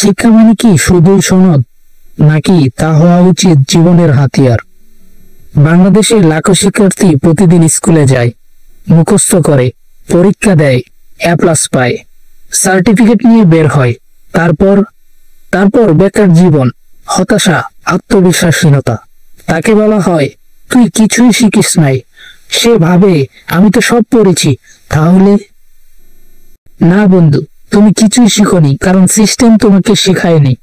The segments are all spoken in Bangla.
শিক্ষা মানে কি শুধু সনদ, নাকি তা হওয়া উচিত জীবনের হাতিয়ার? বাংলাদেশের লাখো শিক্ষার্থী প্রতিদিন স্কুলে যায়, মুখস্থ করে, পরীক্ষা দেয়, A+ পায়, সার্টিফিকেট নিয়ে বের হয়। তারপর তারপর বেকার জীবন, হতাশা, আত্মবিশ্বাসহীনতা। তাকে বলা হয় তুই কিছুই শিখিস নাই। সে ভাবে আমি তো সব পড়েছি, তাহলে? না বন্ধু, তুমি কিছুই শিখোনি, কারণ সিস্টেম তোমাকে শেখায়নি।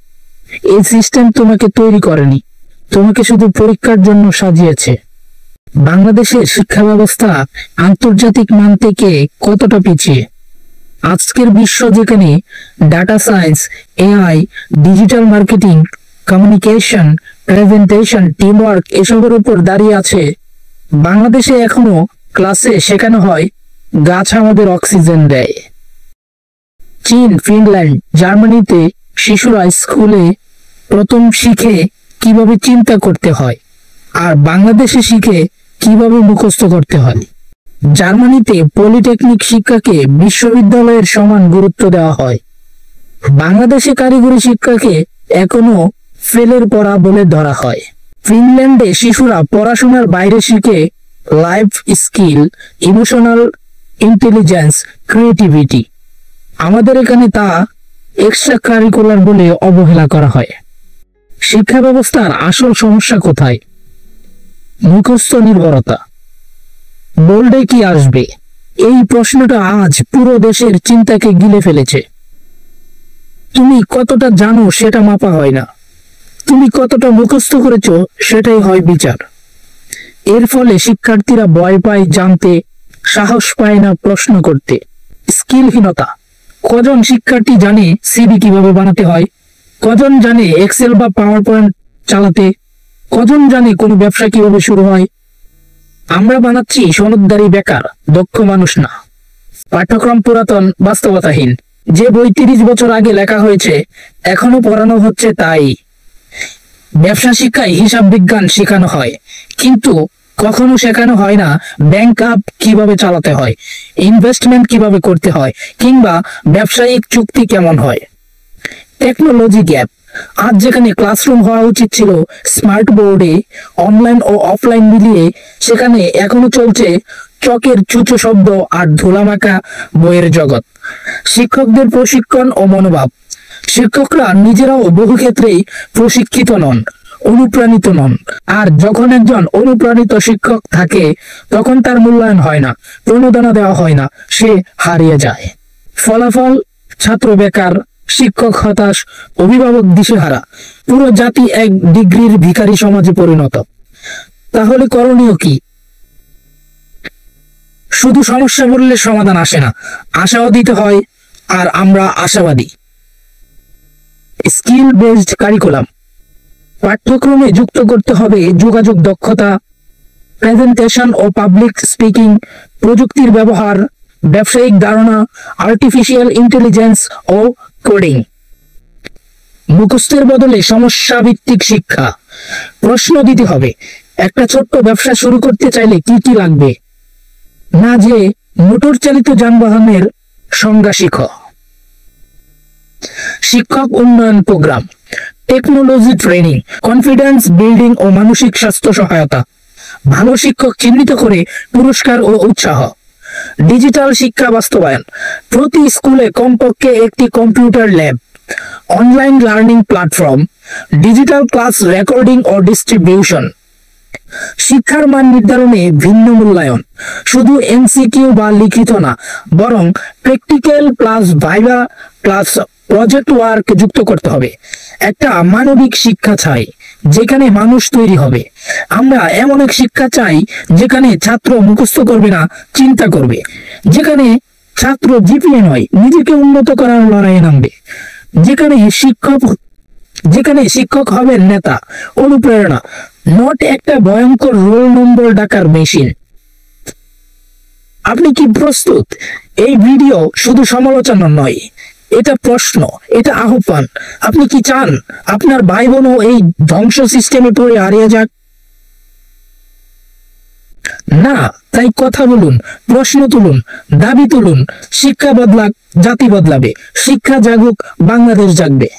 এই সিস্টেম তোমাকে তৈরি করেনি, তোমাকে শুধু পরীক্ষার জন্য সাজিয়েছে। বাংলাদেশের শিক্ষা ব্যবস্থা আন্তর্জাতিক মান থেকে কতটা পিছিয়ে? আজকের বিশ্ব যেখানে data science, AI, digital marketing, communication, presentation, teamwork এসবের উপর দাঁড়িয়ে আছে, বাংলাদেশে এখনো ক্লাসে শেখানো হয় গাছ আমাদের অক্সিজেন দেয়। চীন, ফিনল্যান্ড, জার্মানিতে শিশুরা স্কুলে প্রথম শিখে কিভাবে চিন্তা করতে হয়, আর বাংলাদেশে শিখে কিভাবে মুখস্থ করতে হয়। জার্মানিতে পলিটেকনিক শিক্ষাকে বিশ্ববিদ্যালয়ের সমান গুরুত্ব দেওয়া হয়। বাংলাদেশে কারিগরি শিক্ষাকে এখনো ফেলের পড়া বলে ধরা হয়। ফিনল্যান্ডে শিশুরা পড়াশোনার বাইরে শিখে life skill, emotional intelligence, creativity. আমাদের এখানে তা এক্সট্রা কারিকুলার বলে অবহেলা করা হয়। শিক্ষা ব্যবস্থার আসল সমস্যা কোথায়? মুখস্থ নির্ভরতা। বোর্ডে কি আসবে, এই প্রশ্নটা আজ পুরো দেশের চিন্তাকে গিলে ফেলেছে। তুমি কতটা জানো সেটা মাপা হয় না, তুমি কতটা মুখস্থ করেছো সেটাই হয় বিচার। এর ফলে শিক্ষার্থীরা ভয় পায় জানতে, সাহস পায় না প্রশ্ন করতে। স্কিলহীনতা। কজন শিক্ষার্থী জানে CV কিভাবে বানাতে হয়? কজন জানে এক্সেল বা পাওয়ার পয়েন্ট চালাতে? কজন জানে কোনো ব্যবসা কিভাবে শুরু হয়? আমরা বানাচ্ছি সনদদারি বেকার, দক্ষ মানুষ না। পাঠ্যক্রম পুরাতন, বাস্তবতাহীন। যে বই 30 বছর আগে লেখা হয়েছে এখনো পড়ানো হচ্ছে তাই। ব্যবসা শিক্ষায় হিসাব বিজ্ঞান শেখানো হয়, কিন্তু কখনো শেখানো হয় না ব্যাংক আপ কিভাবে চালাতে হয়, ইনভেস্টমেন্ট কিভাবে করতে হয়, কিংবা ব্যবসায়িক চুক্তি কেমন হয়। Technology gap. আজ যেখানে ক্লাসরুম হওয়া উচিত ছিল স্মার্ট বোর্ডে, অনলাইন ও অফলাইন মিলিয়ে, সেখানে এখনো চলছে চকের চুচো শব্দ আর ধুলামাখা বইয়ের জগৎ। শিক্ষকদের প্রশিক্ষণ ও মনোভাব। শিক্ষকরা নিজেরাও বহু ক্ষেত্রেই প্রশিক্ষিত নন, অনুপ্রাণিত নন। আর যখন একজন অনুপ্রাণিত শিক্ষক থাকে তখন তার মূল্যায়ন হয় না, প্রণোদনা দেওয়া হয় না, সে হারিয়ে যায়। ফলাফল, ছাত্র বেকার, শিক্ষক হতাশ, অভিভাবক দিশেহারা, পুরো জাতি এক ডিগ্রির ভিখারি সমাজে পরিণত। তাহলে করণীয় কি? শুধু সমস্যা বললে সমাধান আসে না, আশাও দিতে হয়, আর আমরা আশাবাদী। Skill based curriculum. পাঠ্যক্রমে যুক্ত করতে হবে যোগাযোগ দক্ষতা, প্রেজেন্টেশন ও পাবলিক স্পিকিং, প্রযুক্তির ব্যবহার, ব্যবসায়িক ধারণা, আর্টিফিশিয়াল ইন্টেলিজেন্স ও কোডিং। মুখস্থের বদলে সমস্যা ভিত্তিক শিক্ষা। প্রশ্ন দিতে হবে, একটা ছোট্ট ব্যবসা শুরু করতে চাইলে কি কি লাগবে, না যে মোটর চালিত যানবাহনের সংজ্ঞা শিখো। শিক্ষক উন্নয়ন program, technology training, confidence building ও মানসিক স্বাস্থ্য সহায়তা। ভালো শিক্ষক চিহ্নিত করে পুরস্কার ও উৎসাহ। ডিজিটাল শিক্ষা বাস্তবায়ন, প্রতি স্কুলে কমপক্ষে একটি computer lab, online learning platform, digital class recording ও ডিস্ট্রিবিউশন। শিক্ষার মান নির্ধারণে ভিন্ন মূল্যায়ন, শুধু MCQ বা লিখিত না, বরং practical plus viva plus project work যুক্ত করতে হবে। একটা মানবিক শিক্ষা চাই যেখানে মানুষ তৈরি হবে। আমরা এমন এক শিক্ষা চাই যেখানে ছাত্র মুখস্থ করবে না, চিন্তা করবে। যেখানে ছাত্র জিপিএ নয়, নিজেকে উন্নত করার লড়াইয়ে নামবে। যেখানে শিক্ষক হবেন নেতা, অনুপ্রেরণা, নট একটা ভয়ঙ্কর রোল নম্বর ডাকার মেশিন। আপনি কি প্রস্তুত? এই ভিডিও শুধু সমালোচনা নয়, এটা প্রশ্ন, এটা আহ্বান। আপনি কি চান আপনার ভাই বোনও এই ধ্বংস সিস্টেমে পড়ে হারিয়ে যাক? না, তাই কথা বলুন, প্রশ্ন তুলুন, দাবি তুলুন। শিক্ষা বদলাক, জাতি বদলাবে। শিক্ষা জাগুক, বাংলাদেশ জাগবে।